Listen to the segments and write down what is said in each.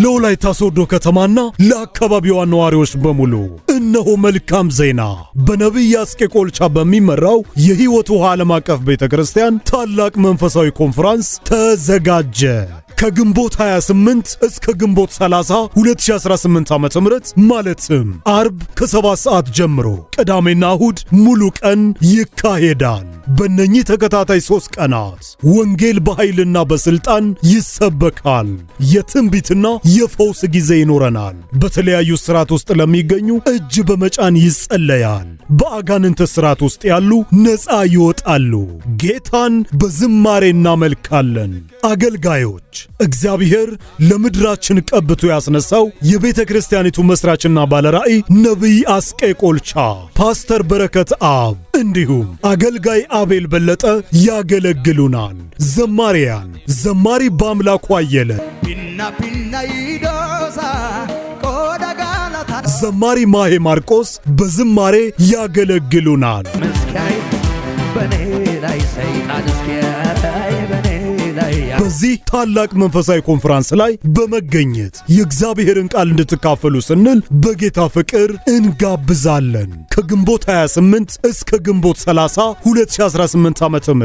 ለወላይታ ሶዶ ከተማና ለአካባቢዋ ነዋሪዎች በሙሉ እነሆ መልካም ዜና። በነቢይ አስቄ ቆልቻ በሚመራው የሕይወት ውሃ ዓለም አቀፍ ቤተክርስቲያን ታላቅ መንፈሳዊ ኮንፈረንስ ተዘጋጀ። ከግንቦት 28 እስከ ግንቦት 30 2018 ዓ.ም ማለትም አርብ ከ7 ሰዓት ጀምሮ ቅዳሜና እሁድ ሙሉ ቀን ይካሄዳል። በእነኚህ ተከታታይ 3 ቀናት ወንጌል በኃይልና በስልጣን ይሰበካል። የትንቢትና የፈውስ ጊዜ ይኖረናል። በተለያዩ ስራት ውስጥ ለሚገኙ እጅ በመጫን ይጸለያል። በአጋንንት ስራት ውስጥ ያሉ ነፃ ይወጣሉ። ጌታን በዝማሬ እናመልካለን። አገልጋዮች እግዚአብሔር ለምድራችን ቀብቶ ያስነሳው የቤተ ክርስቲያኒቱ መስራችና ባለራእይ ነቢይ አስቄ ቆልቻ፣ ፓስተር በረከት አብ እንዲሁም አገልጋይ አቤል በለጠ ያገለግሉናል። ዘማሪያን ዘማሪ በአምላኩ አየለ፣ ዘማሪ ማሄ ማርቆስ በዝማሬ ያገለግሉናል። በዚህ ታላቅ መንፈሳዊ ኮንፈረንስ ላይ በመገኘት የእግዚአብሔርን ቃል እንድትካፈሉ ስንል በጌታ ፍቅር እንጋብዛለን። ከግንቦት 28 እስከ ግንቦት 30 2018 ዓ.ም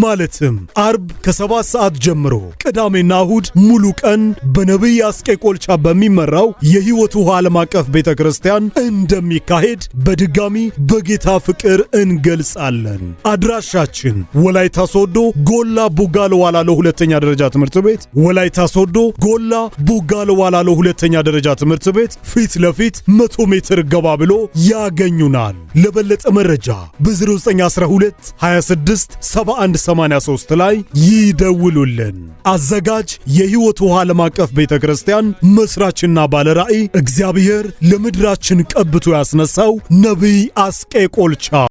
ማለትም አርብ ከ7 ሰዓት ጀምሮ ቅዳሜና እሁድ ሙሉ ቀን በነቢይ አስቄ ቆልቻ በሚመራው የሕይወት ውሃ ዓለም አቀፍ ቤተክርስቲያን እንደሚካሄድ በድጋሚ በጌታ ፍቅር እንገልጻለን። አድራሻችን ወላይታ ሶዶ ጎላ ቡጋሎ ዋላሎ ሁለተኛ ደረጃ ትምህርት ቤት፣ ወላይታ ሶዶ ጎላ ቡጋሎ ዋላሎ ሁለተኛ ደረጃ ትምህርት ቤት ፊት ለፊት 100 ሜትር ገባ ብሎ ያገኙናል። ለበለጠ መረጃ በ0912 26 7183 ላይ ይደውሉልን። አዘጋጅ የሕይወት ውሃ ዓለም አቀፍ ቤተክርስቲያን መስራችና ባለራእይ እግዚአብሔር ለምድራችን ቀብቶ ያስነሳው ነቢይ አስቄ ቆልቻ።